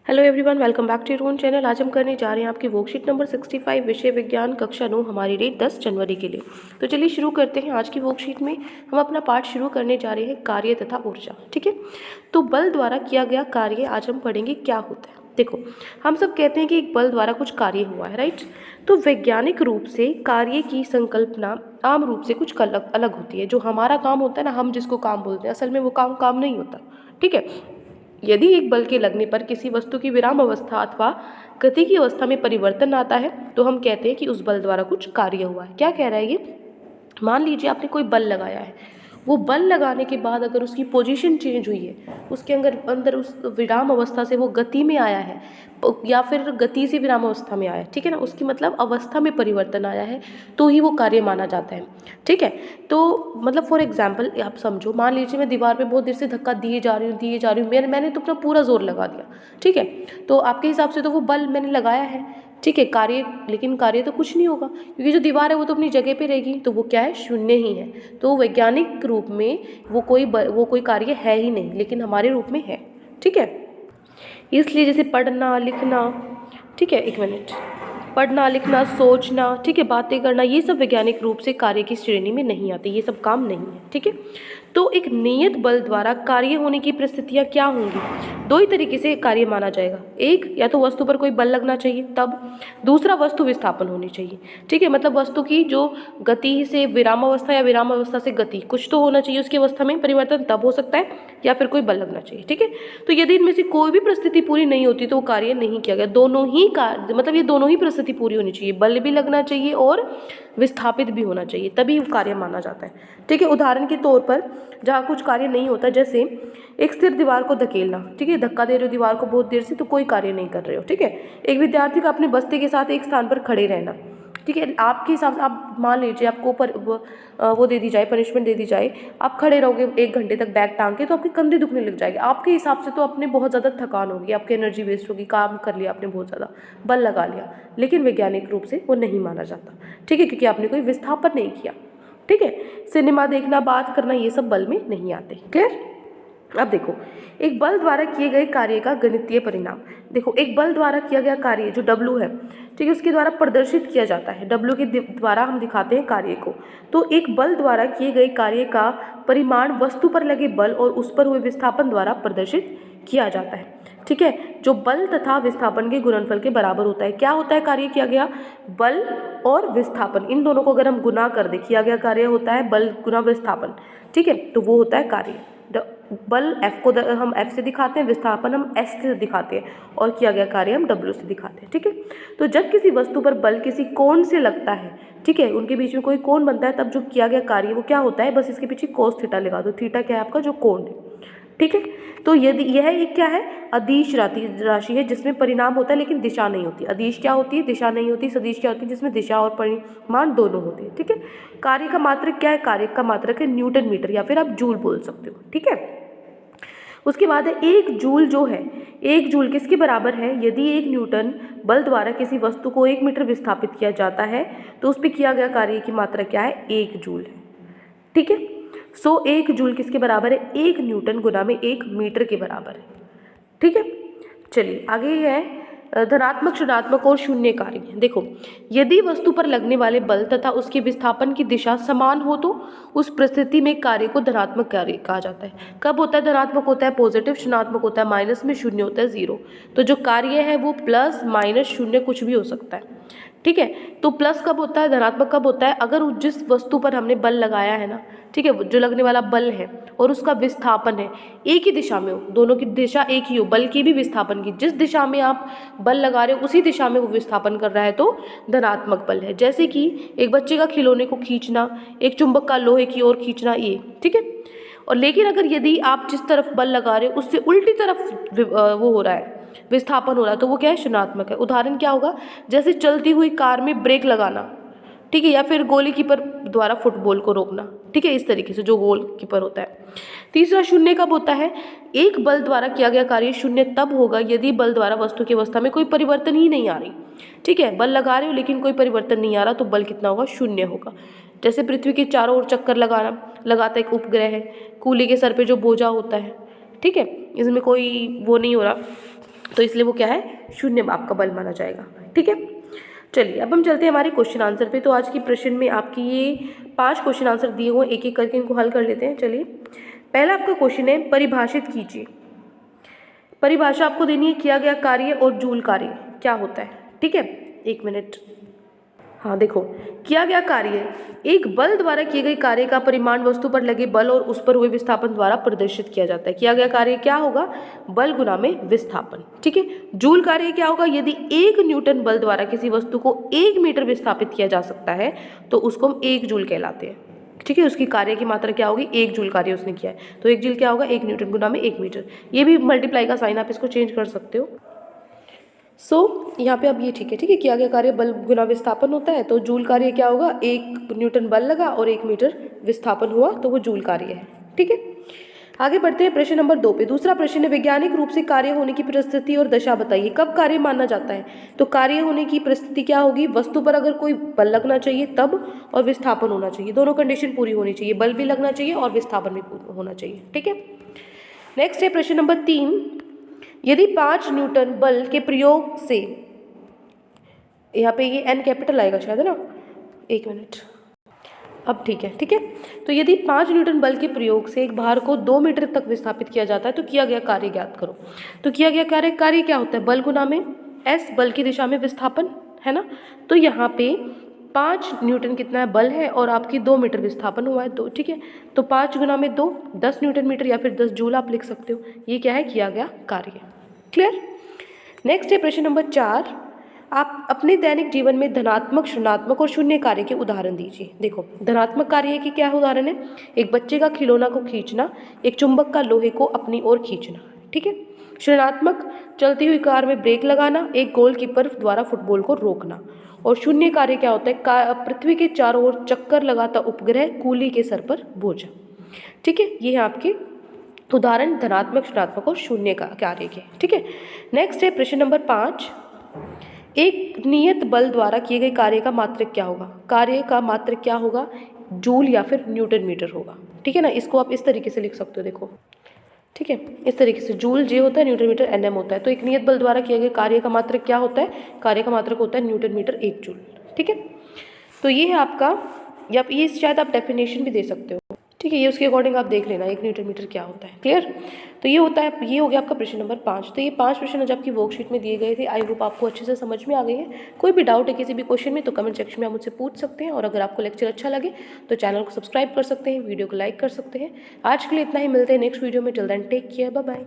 Hello everyone, welcome back to your own channel. आज हम करने जा रहे हैं आपकी वर्कशीट नंबर 65 विषय विज्ञान कक्षा 9, हमारी डेट 10 जनवरी के लिए। तो चलिए शुरू करते हैं। आज की वर्कशीट में हम अपना पाठ शुरू करने जा रहे हैं कार्य तथा ऊर्जा। ठीक है, तो बल द्वारा किया गया कार्य आज हम पढ़ेंगे क्या होता है। देखो, हम सब कहते हैं कि एक बल द्वारा कुछ कार्य हुआ है, राइट। तो वैज्ञानिक रूप से कार्य की संकल्पना आम रूप से कुछ अलग अलग होती है। जो हमारा काम होता है ना, हम जिसको काम बोलते हैं, असल में वो काम नहीं होता। ठीक है, यदि एक बल के लगने पर किसी वस्तु की विराम अवस्था अथवा गति की अवस्था में परिवर्तन आता है तो हम कहते हैं कि उस बल द्वारा कुछ कार्य हुआ है। क्या कह रहा है ये? मान लीजिए आपने कोई बल लगाया है, वो बल लगाने के बाद अगर उसकी पोजीशन चेंज हुई है, उसके अंदर उस विराम अवस्था से वो गति में आया है या फिर गति से विराम अवस्था में आया है, ठीक है ना, उसकी मतलब अवस्था में परिवर्तन आया है, तो ही वो कार्य माना जाता है। ठीक है, तो मतलब फॉर एग्जाम्पल आप समझो, मान लीजिए मैं दीवार पे बहुत देर से धक्का दिए जा रही हूँ, मैंने तो अपना पूरा जोर लगा दिया। ठीक है, तो आपके हिसाब से तो वो बल मैंने लगाया है, ठीक है, लेकिन कार्य तो कुछ नहीं होगा, क्योंकि जो दीवार है वो तो अपनी जगह पे रहेगी, तो वो क्या है, शून्य ही है। तो वैज्ञानिक रूप में वो कोई कार्य है ही नहीं, लेकिन हमारे रूप में है। ठीक है, इसलिए जैसे पढ़ना लिखना, ठीक है, एक मिनट, पढ़ना लिखना सोचना, ठीक है, बातें करना, ये सब वैज्ञानिक रूप से कार्य की श्रेणी में नहीं आते, ये सब काम नहीं है। ठीक है, तो एक नियत बल द्वारा कार्य होने की परिस्थितियाँ क्या होंगी? दो ही तरीके से कार्य माना जाएगा। एक, या तो वस्तु पर कोई बल लगना चाहिए तब, दूसरा वस्तु विस्थापन होनी चाहिए। ठीक है, मतलब वस्तु की जो गति से विराम अवस्था या विराम अवस्था से गति, कुछ तो होना चाहिए उसकी अवस्था में परिवर्तन, तब हो सकता है, या फिर कोई बल लगना चाहिए। ठीक है, तो यदि इनमें से कोई भी परिस्थिति पूरी नहीं होती तो वो कार्य नहीं किया गया। दोनों ही कार्य, मतलब ये दोनों ही परिस्थिति पूरी होनी चाहिए, बल भी लगना चाहिए और विस्थापित भी होना चाहिए, तभी कार्य माना जाता है। ठीक है, उदाहरण के तौर पर जहाँ कुछ कार्य नहीं होता, जैसे एक स्थिर दीवार को धकेलना, ठीक है, धक्का दे रहे हो दीवार को बहुत देर से, तो कोई कार्य नहीं कर रहे हो। ठीक है, एक विद्यार्थी का अपने बस्ते के साथ एक स्थान पर खड़े रहना, ठीक है, आपके हिसाब से आप मान लीजिए आपको वो दे दी जाए, पनिशमेंट दे दी जाए, आप खड़े रहोगे 1 घंटे तक बैग टांग के, तो आपके कंधे दुखने लग जाएंगे। आपके हिसाब से तो अपने बहुत ज़्यादा थकान होगी, आपकी एनर्जी वेस्ट होगी, काम कर लिया आपने बहुत ज़्यादा, बल लगा लिया, लेकिन वैज्ञानिक रूप से वो नहीं माना जाता। ठीक है, क्योंकि आपने कोई विस्थापन नहीं किया। ठीक है, सिनेमा देखना, बात करना, ये सब बल में नहीं आते। क्लियर? अब देखो, एक बल द्वारा किए गए कार्य का गणितीय परिणाम। देखो, एक बल द्वारा किया गया कार्य जो W है, ठीक है, उसके द्वारा प्रदर्शित किया जाता है। W के द्वारा हम दिखाते हैं कार्य को। तो एक बल द्वारा किए गए कार्य का परिमाण वस्तु पर लगे बल और उस पर हुए विस्थापन द्वारा प्रदर्शित किया जाता है। ठीक है, जो बल तथा विस्थापन के गुणनफल के बराबर होता है। क्या होता है कार्य किया गया? बल और विस्थापन, इन दोनों को अगर हम गुना कर दें, किया गया कार्य होता है बल गुना विस्थापन। ठीक है, तो वो होता है कार्य। बल F को हम F से दिखाते हैं, विस्थापन हम S से दिखाते हैं, और किया गया कार्य हम W से दिखाते हैं। ठीक है, तो जब किसी वस्तु पर बल किसी कोण से लगता है, ठीक है, उनके बीच में कोई कोण बनता है, तब जो किया गया कार्य वो क्या होता है? बस इसके पीछे cos थीटा लगा दो। थीटा क्या है? आपका जो कोण है। ठीक है, तो यदि यह एक क्या है? अदिश राशि है जिसमें परिणाम होता है लेकिन दिशा नहीं होती। अदिश क्या होती है? दिशा नहीं होती। सदिश क्या होती है? जिसमें दिशा और परिमाण दोनों होते हैं। ठीक है, कार्य का मात्रक क्या है? कार्य का मात्रक है न्यूटन मीटर, या फिर आप जूल बोल सकते हो। ठीक है, उसके बाद है एक जूल। जो है, एक जूल किसके बराबर है? यदि 1 न्यूटन बल द्वारा किसी वस्तु को 1 मीटर विस्थापित किया जाता है तो उस पर किया गया कार्य की मात्रा क्या है? 1 जूल है। ठीक है, 1 जूल किसके बराबर है? 1 न्यूटन गुना में 1 मीटर के बराबर है। ठीक है, चलिए आगे है धनात्मक, ऋणात्मक और शून्य कार्य। देखो, यदि वस्तु पर लगने वाले बल तथा उसके विस्थापन की दिशा समान हो तो उस परिस्थिति में कार्य को धनात्मक कार्य कहा जाता है। कब होता है धनात्मक? होता है पॉजिटिव। ऋणात्मक होता है माइनस में, शून्य होता है 0। तो जो कार्य है वो प्लस माइनस शून्य कुछ भी हो सकता है। ठीक है, तो प्लस कब होता है, धनात्मक कब होता है? अगर जिस वस्तु पर हमने बल लगाया है ना, ठीक है, जो लगने वाला बल है और उसका विस्थापन है एक ही दिशा में हो, दोनों की दिशा एक ही हो, बल की भी विस्थापन की, जिस दिशा में आप बल लगा रहे हो उसी दिशा में वो विस्थापन कर रहा है, तो धनात्मक बल है। जैसे कि एक बच्चे का खिलौने को खींचना, एक चुंबक का लोहे की ओर खींचना, ये। ठीक है, और लेकिन अगर यदि आप जिस तरफ बल लगा रहे हो उससे उल्टी तरफ वो हो रहा है, विस्थापन हो रहा है, तो वो क्या है? ऋणात्मक है। उदाहरण क्या होगा? जैसे चलती हुई कार में ब्रेक लगाना, ठीक है, या फिर गोलकीपर द्वारा फुटबॉल को रोकना। ठीक है, इस तरीके से जो गोलकीपर होता है। तीसरा शून्य कब होता है? एक बल द्वारा किया गया कार्य शून्य तब होगा यदि बल द्वारा वस्तु की अवस्था में कोई परिवर्तन ही नहीं आ रही। ठीक है, बल लगा रहे हो लेकिन कोई परिवर्तन नहीं आ रहा, तो बल कितना होगा? शून्य होगा। जैसे पृथ्वी के चारों ओर चक्कर लगाता एक उपग्रह है, कूली के सर पे जो बोझा होता है, ठीक है, इसमें कोई वो नहीं हो रहा, तो इसलिए वो क्या है, शून्य माप का बल माना जाएगा। ठीक है, चलिए अब हम चलते हैं हमारे क्वेश्चन आंसर पे। तो आज की प्रश्न में आपकी ये 5 क्वेश्चन आंसर दिए हुए, एक एक करके इनको हल कर लेते हैं। चलिए, पहला आपका क्वेश्चन है, परिभाषित कीजिए। परिभाषा आपको देनी है, किया गया कार्य और जूल कार्य क्या होता है। ठीक है, एक मिनट। हाँ देखो, किया गया कार्य एक बल द्वारा किए गए कार्य का परिमाण वस्तु पर लगे बल और उस पर हुए विस्थापन द्वारा प्रदर्शित किया जाता है। किया गया कार्य क्या होगा, बल गुना में विस्थापन। ठीक है, जूल कार्य क्या होगा, यदि 1 न्यूटन बल द्वारा किसी वस्तु को 1 मीटर विस्थापित किया जा सकता है तो उसको हम 1 जूल कहलाते हैं। ठीक है, उसकी कार्य की मात्रा क्या होगी, 1 जूल कार्य उसने किया है, तो 1 जूल क्या होगा, 1 न्यूटन गुना में 1 मीटर। ये भी मल्टीप्लाई का साइन, आप इसको चेंज कर सकते हो। यहाँ पे अब ये ठीक है, किया गया कार्य बल गुना विस्थापन होता है, तो जूल कार्य क्या होगा, 1 न्यूटन बल लगा और 1 मीटर विस्थापन हुआ, तो वो जूल कार्य है। ठीक है, आगे बढ़ते हैं प्रश्न नंबर 2 पे। दूसरा प्रश्न है, वैज्ञानिक रूप से कार्य होने की परिस्थिति और दशा बताइए। कब कार्य माना जाता है, तो कार्य होने की परिस्थिति क्या होगी, वस्तु पर अगर कोई बल लगना चाहिए तब, और विस्थापन होना चाहिए, दोनों कंडीशन पूरी होनी चाहिए, बल भी लगना चाहिए और विस्थापन भी होना चाहिए। ठीक है, नेक्स्ट है प्रश्न नंबर 3, यदि 5 न्यूटन बल के प्रयोग से, यहाँ पे ये एन कैपिटल आएगा शायद, है ना, एक मिनट, अब ठीक है। तो यदि 5 न्यूटन बल के प्रयोग से एक भार को 2 मीटर तक विस्थापित किया जाता है तो किया गया कार्य ज्ञात करो। तो किया गया कार्य क्या होता है, बल गुना में एस, बल की दिशा में विस्थापन, है ना। तो यहाँ पे 5 न्यूटन कितना है, बल है, और आपकी 2 मीटर विस्थापन हुआ है, तो ठीक है, तो 5 गुना में 2, 10 न्यूटन मीटर या फिर 10 जूल आप लिख सकते हो। ये क्या है, किया गया कार्य। क्लियर। नेक्स्ट है प्रश्न नंबर 4, आप अपने दैनिक जीवन में धनात्मक, ऋणात्मक और शून्य कार्य के उदाहरण दीजिए। देखो, धनात्मक कार्य की क्या उदाहरण है, एक बच्चे का खिलौना को खींचना, एक चुंबक का लोहे को अपनी ओर खींचना। ठीक है, ऋणात्मक, चलती हुई कार में ब्रेक लगाना, एक गोलकीपर द्वारा फुटबॉल को रोकना। और शून्य कार्य क्या होता है, पृथ्वी के चारों ओर चक्कर लगाता उपग्रह, कूली के सर पर बोझा। ठीक है, ये है आपके उदाहरण धनात्मक, ऋणात्मक और शून्य का कार्य के। ठीक है, नेक्स्ट है प्रश्न नंबर 5, एक नियत बल द्वारा किए गए कार्य का मात्रक क्या होगा। कार्य का मात्रक क्या होगा, जूल या फिर न्यूटन मीटर होगा। ठीक है ना, इसको आप इस तरीके से लिख सकते हो, देखो, ठीक है, इस तरीके से, जूल जे होता है, न्यूटन मीटर एनएम होता है। तो एक नियत बल द्वारा किए गए कार्य का मात्रक क्या होता है, कार्य का मात्रक होता है न्यूटन मीटर 1 जूल। ठीक है, तो ये है आपका, या ये शायद आप डेफिनेशन भी दे सकते हो। ठीक है, ये उसके अकॉर्डिंग आप देख लेना 1 न्यूटन मीटर क्या होता है। क्लियर। तो ये होता है, ये हो गया आपका प्रश्न नंबर 5। तो ये 5 प्रश्न आज आपकी वर्कशीट में दिए गए थे। आई होप आपको अच्छे से समझ में आ गई है। कोई भी डाउट है किसी भी क्वेश्चन में तो कमेंट सेक्शन में आप मुझसे पूछ सकते हैं, और अगर आपको लेक्चर अच्छा लगे तो चैनल को सब्सक्राइब कर सकते हैं, वीडियो को लाइक कर सकते हैं। आज के लिए इतना ही, मिलते हैं नेक्स्ट वीडियो में। Till then take care, bye bye.